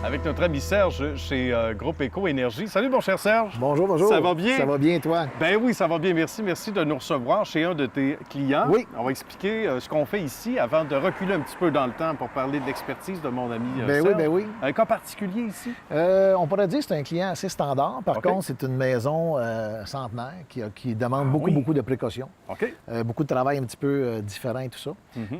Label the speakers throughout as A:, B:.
A: avec notre ami Serge chez Groupe Éco Énergie. Salut, mon cher Serge.
B: Bonjour, bonjour.
A: Ça va bien?
B: Ça va bien, toi?
A: Ben oui, ça va bien. Merci. Merci de nous recevoir chez un de tes clients.
B: Oui.
A: On va expliquer ce qu'on fait ici avant de reculer un petit peu dans le temps pour parler de l'expertise de mon ami Serge.
B: Ben oui.
A: Un cas particulier ici?
B: On pourrait dire que c'est un client assez standard. Par
A: OK.
B: contre, c'est une maison centenaire qui demande beaucoup de précautions.
A: OK.
B: Beaucoup de travail un petit peu différent et tout ça.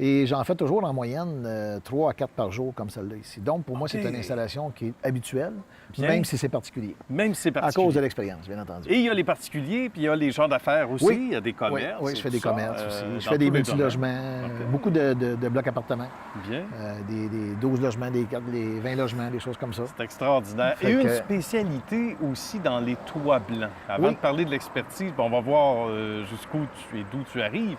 B: Et j'en fais toujours en moyenne 3 à 4 par jour comme celle-là ici. Donc, pour moi, c'est une installation qui est habituelle,
A: Bien.
B: même si c'est particulier.
A: Même si c'est
B: À
A: particulier.
B: cause de l'expérience, bien entendu.
A: Et il y a les particuliers, puis il y a les gens d'affaires aussi.
B: Oui.
A: Il y a des commerces.
B: Oui, je fais
A: et
B: des
A: tout ça,
B: commerces aussi. Je
A: dans
B: fais des
A: tous les
B: multi-logements,
A: domaines.
B: beaucoup de blocs appartements,
A: Bien.
B: des 12 logements, des 20 logements, des choses comme ça.
A: C'est extraordinaire.
B: Fait
A: Et une
B: que-
A: spécialité aussi dans les toits blancs. Avant
B: Oui.
A: de parler de l'expertise, on va voir jusqu'où tu et d'où tu arrives.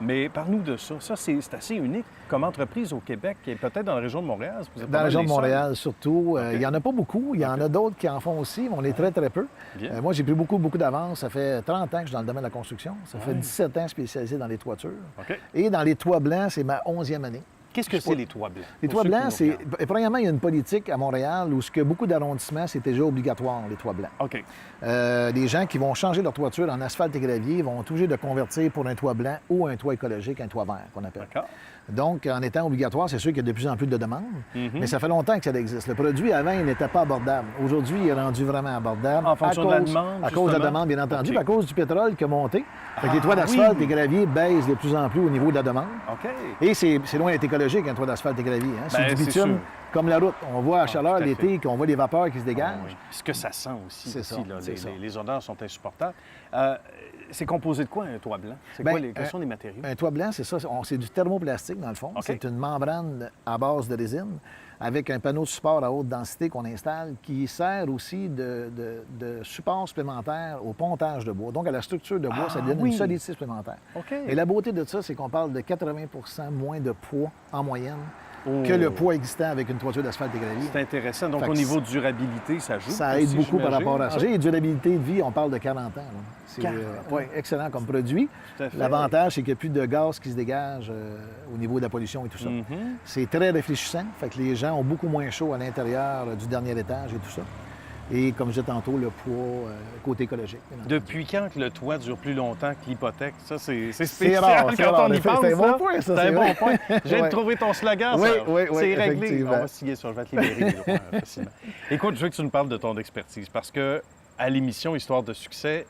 A: Mais parle-nous de ça. Ça, c'est assez unique comme entreprise au Québec et peut-être dans la région de Montréal. Vous êtes
B: Dans
A: pas
B: la
A: mal
B: région
A: les
B: de
A: seuls.
B: Montréal, surtout. Il
A: OK.
B: n'y en a pas beaucoup. Il y en a d'autres qui en font aussi, mais on est très, très peu.
A: Bien.
B: Moi, j'ai pris beaucoup d'avance. Ça fait 30 ans que je suis dans le domaine de la construction. Ça fait
A: Ouais.
B: 17 ans spécialisé dans les toitures.
A: OK.
B: Et dans les toits blancs, c'est ma 11e année.
A: Qu'est-ce que c'est les toits blancs?
B: Les
A: Pour
B: toits
A: ceux qui
B: blancs,
A: nous
B: c'est...
A: regardent.
B: Premièrement, il y a une politique à Montréal où ce que beaucoup d'arrondissements, c'est déjà obligatoire, les toits blancs.
A: OK.
B: Les gens qui vont changer leur toiture en asphalte et gravier vont être obligés de convertir pour un toit blanc ou un toit écologique, un toit vert, qu'on appelle.
A: D'accord.
B: Donc, en étant obligatoire, c'est sûr qu'il y a de plus en plus de demandes,
A: Mhm.
B: mais ça fait longtemps que ça existe. Le produit, avant, il n'était pas abordable. Aujourd'hui, il est rendu vraiment abordable.
A: En fonction de la demande,
B: À cause de la
A: justement?
B: demande, bien entendu,
A: OK.
B: puis à cause du pétrole qui a monté. Fait que les
A: Ah,
B: toits d'asphalte
A: oui.
B: et gravier baissent de plus en plus au niveau de la demande.
A: OK.
B: Et c'est loin d'être écologique, un toit d'asphalte et gravier. Hein?
A: Ben,
B: C'est du
A: c'est
B: bitume,
A: sûr.
B: comme la route. On voit à chaleur
A: tout à
B: l'été
A: fait.
B: qu'on voit les vapeurs qui se
A: Ah
B: dégagent.
A: oui. Ce que ça sent aussi.
B: C'est
A: ici,
B: ça,
A: là.
B: c'est ça.
A: Les odeurs sont insupportables. C'est composé de quoi, un toit blanc? C'est
B: Ben,
A: quoi quels sont les matériaux?
B: Un toit blanc, c'est ça. C'est du thermoplastique, dans le fond.
A: OK.
B: C'est une membrane à base de résine avec un panneau de support à haute densité qu'on installe qui sert aussi de support supplémentaire au pontage de bois. Donc, à la structure de bois,
A: Ah,
B: ça donne
A: oui.
B: une solidité supplémentaire.
A: OK.
B: Et la beauté de ça, c'est qu'on parle de 80 moins de poids en moyenne
A: Oh.
B: que le poids existant avec une toiture d'asphalte et gravier.
A: C'est intéressant. Donc,
B: Fait
A: au
B: que
A: niveau durabilité, ça joue.
B: Ça aide
A: aussi,
B: beaucoup par
A: j'imagine.
B: rapport à ça. Et durabilité de vie, on parle de 40 ans. là. C'est
A: 40
B: ouais, excellent comme produit.
A: Tout à fait.
B: L'avantage, c'est qu'il n'y a plus de gaz qui se dégage au niveau de la pollution et tout ça.
A: Mhm.
B: C'est très réfléchissant. Fait que les gens ont beaucoup moins chaud à l'intérieur du dernier étage et tout ça. Et comme je disais tantôt, le poids côté écologique. bien entendu.
A: Depuis quand que le toit dure plus longtemps que l'hypothèque? Ça, c'est
B: C'est
A: spécial
B: rare, c'est
A: quand
B: rare.
A: on y pense.
B: C'est un bon
A: hein?
B: point, ça,
A: C'est
B: c'est
A: un bon
B: vrai.
A: point. J'ai
B: Ouais.
A: trouvé ton slogan,
B: Oui,
A: Serge.
B: oui, oui,
A: c'est réglé.
B: effectivement.
A: On va signer ça. Je vais te libérer les droits facilement. Écoute, je veux que tu nous parles de ton expertise parce que à l'émission Histoire de succès,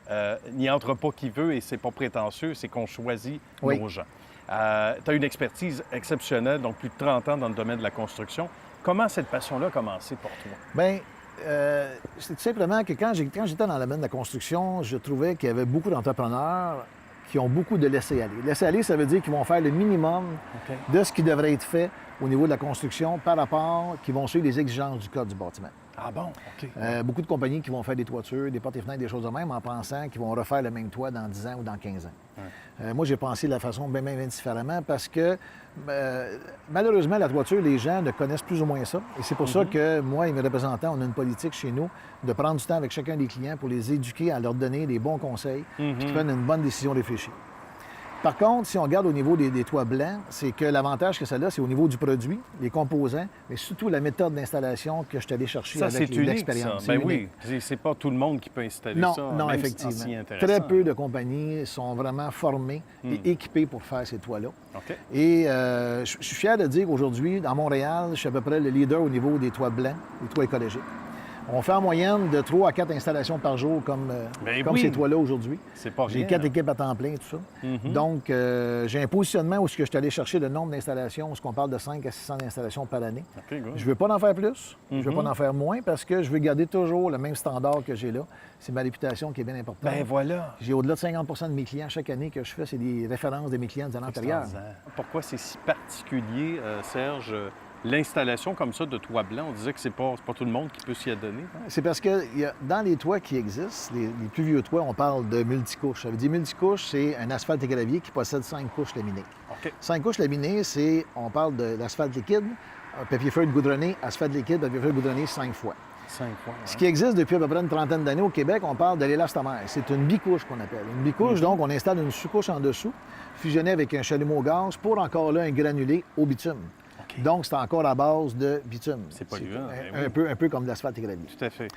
A: n'y entre pas qui veut et c'est pas prétentieux, c'est qu'on choisit
B: Oui.
A: nos gens. Tu as une expertise exceptionnelle, donc plus de 30 ans dans le domaine de la construction. Comment cette passion-là a commencé pour toi?
B: Bien, c'est tout simplement que quand j'étais dans le domaine de la construction, je trouvais qu'il y avait beaucoup d'entrepreneurs qui ont beaucoup de laisser-aller. Laisser-aller, ça veut dire qu'ils vont faire le minimum
A: OK.
B: de ce qui devrait être fait au niveau de la construction par rapport, qui vont suivre les exigences du code du bâtiment.
A: Ah bon? OK.
B: Beaucoup de compagnies qui vont faire des toitures, des portes et fenêtres, des choses de même en pensant qu'ils vont refaire le même toit dans 10 ans ou dans 15 ans. Moi, j'ai pensé de la façon bien différemment parce que, malheureusement, la toiture, les gens ne connaissent plus ou moins ça. Et c'est pour ça que moi et mes représentants, on a une politique chez nous de prendre du temps avec chacun des clients pour les éduquer, à leur donner des bons conseils, puis qu'ils prennent une bonne décision réfléchie. Par contre, si on regarde au niveau des toits blancs, c'est que l'avantage que ça a, c'est au niveau du produit, les composants, mais surtout la méthode d'installation que je suis allé chercher
A: Ça,
B: avec
A: c'est unique, ça.
B: l'expérience.
A: Ben
B: C'est
A: oui,
B: unique.
A: c'est pas tout le monde qui peut installer
B: Non,
A: ça.
B: non,
A: même
B: effectivement.
A: en s'y intéressant.
B: Très peu de compagnies sont vraiment formées et équipées pour faire ces toits-là.
A: OK.
B: Et je suis fier de dire qu'aujourd'hui, dans Montréal, je suis à peu près le leader au niveau des toits blancs, des toits écologiques. On fait en moyenne de 3 à 4 installations par jour comme
A: Ben
B: comme
A: oui.
B: ces toits-là aujourd'hui.
A: C'est pas
B: J'ai
A: rien,
B: 4
A: là.
B: équipes à temps plein et tout ça. Donc, j'ai un positionnement où je suis allé chercher le nombre d'installations, où on parle de 5 à 600 installations par année.
A: OK, good.
B: Je ne veux pas en faire plus, je ne veux pas en faire moins parce que je veux garder toujours le même standard que j'ai là. C'est ma réputation qui est bien importante.
A: Ben voilà.
B: J'ai au-delà de 50 de mes clients chaque année que je fais, c'est des références de mes clients des années antérieures.
A: Extraordinaire. Pourquoi c'est si particulier, Serge, l'installation comme ça de toit blanc? On disait que c'est pas tout le monde qui peut s'y adonner. hein?
B: C'est parce que dans les toits qui existent, les plus vieux toits, on parle de multicouches. Ça veut dire multicouches, c'est un asphalte et gravier qui possède 5 couches laminées.
A: OK.
B: 5 couches laminées, on parle de l'asphalte liquide, papier feuille goudronné, asphalte liquide, papier feuille goudronné 5 fois.
A: 5 fois.
B: Ce qui existe depuis à peu près une trentaine d'années au Québec, on parle de l'élastomère. C'est une bicouche qu'on appelle. Une bicouche, donc, on installe une sous-couche en dessous, fusionnée avec un chalumeau au gaz pour encore là un granulé au bitume. Donc, c'est encore à base de bitume.
A: C'est polluant,
B: Un peu comme l'asphalte et gravier.
A: Tout à fait.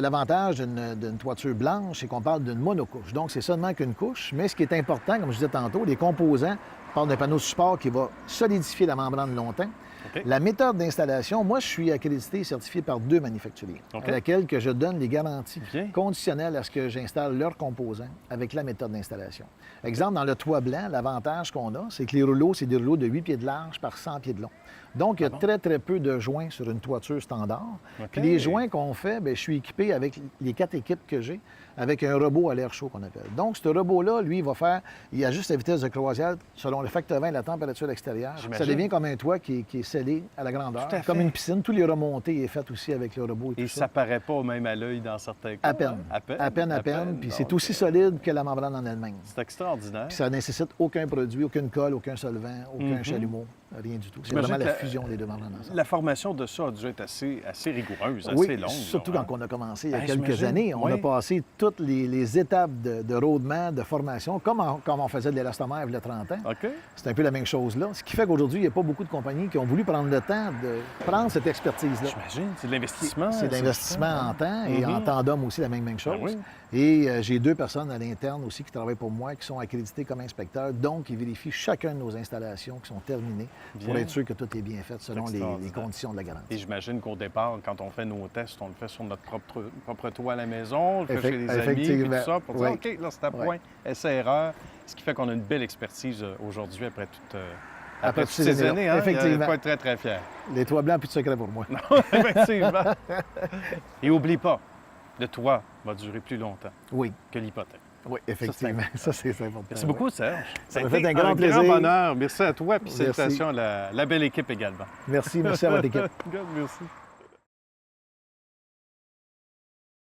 B: L'avantage d'une toiture blanche, c'est qu'on parle d'une monocouche. Donc, c'est seulement qu'une couche. Mais ce qui est important, comme je disais tantôt, les composants, on parle d'un panneau support qui va solidifier la membrane longtemps.
A: OK.
B: La méthode d'installation, moi, je suis accrédité et certifié par 2 manufacturiers,
A: OK.
B: à laquelle que je donne les garanties
A: Bien.
B: conditionnelles à ce que j'installe leurs composants avec la méthode d'installation. Exemple, dans le toit blanc, l'avantage qu'on a, c'est que les rouleaux, c'est des rouleaux de 8 pieds de large par 100 pieds de long. Donc, il y a très, très peu de joints sur une toiture standard.
A: OK.
B: Puis les joints qu'on fait, bien, je suis équipé avec les 4 équipes que j'ai, avec un robot à l'air chaud qu'on appelle. Donc, ce robot-là, lui, il ajuste la vitesse de croisière selon le facteur 20 et la température extérieure. Ça
A: J'imagine.
B: devient comme un toit qui est scellé à la grandeur,
A: Tout à
B: comme
A: fait.
B: une piscine. Tous les remontées est fait aussi avec le robot et
A: Et
B: tout
A: ça paraît pas même à l'œil dans certains cas.
B: À peine.
A: Hein?
B: À peine. Puis c'est
A: Donc,
B: aussi solide que la membrane en elle-même.
A: C'est extraordinaire.
B: Puis ça ne nécessite aucun produit, aucune colle, aucun solvant, aucun chalumeau, rien du tout. C'est
A: J'imagine
B: vraiment la
A: que
B: fusion des deux membranes ensemble.
A: La formation de ça a dû être assez rigoureuse,
B: Oui,
A: assez longue.
B: surtout
A: là, hein?
B: quand on a commencé il y a
A: Ben,
B: quelques
A: j'imagine.
B: années. On
A: Oui.
B: a passé toutes les étapes de rodement, de formation, comme on faisait de l'élastomère il y a 30 ans.
A: OK.
B: C'est un peu la même chose là. Ce qui fait qu'aujourd'hui, il n'y a pas beaucoup de compagnies qui ont voulu prendre le temps de prendre cette expertise-là.
A: J'imagine. C'est de l'investissement.
B: C'est de l'investissement en temps et en temps d'homme aussi, la même chose.
A: Ben oui.
B: Et j'ai 2 personnes à l'interne aussi qui travaillent pour moi, qui sont accréditées comme inspecteurs, donc ils vérifient chacun de nos installations qui sont terminées pour
A: Bien.
B: être sûr que tout est bien fait selon les
A: extraordinaire.
B: conditions de la garantie.
A: Et j'imagine qu'au départ, quand on fait nos tests, on le fait sur notre propre toit à la maison, on le fait chez les amis, puis tout
B: Effectivement.
A: ça, pour dire,
B: Oui.
A: OK, là, c'est à
B: Oui.
A: point, essai-erreur. Ce qui fait qu'on a une belle expertise aujourd'hui après
B: Après
A: toutes ces années. Hein?
B: Effectivement.
A: Il faut être très, très fier.
B: Les toits blancs, plus de secret pour moi.
A: Effectivement. Et oublie pas, le toit va durer plus longtemps
B: Oui,
A: que l'hypothèque.
B: oui, effectivement. Ça, c'est important.
A: Merci beaucoup, Serge.
B: Ça
A: a
B: m'a fait
A: été
B: un grand plaisir.
A: bonheur. Merci à toi, puis
B: Merci.
A: salutations à la belle équipe également.
B: Merci à votre équipe.
A: Good, merci.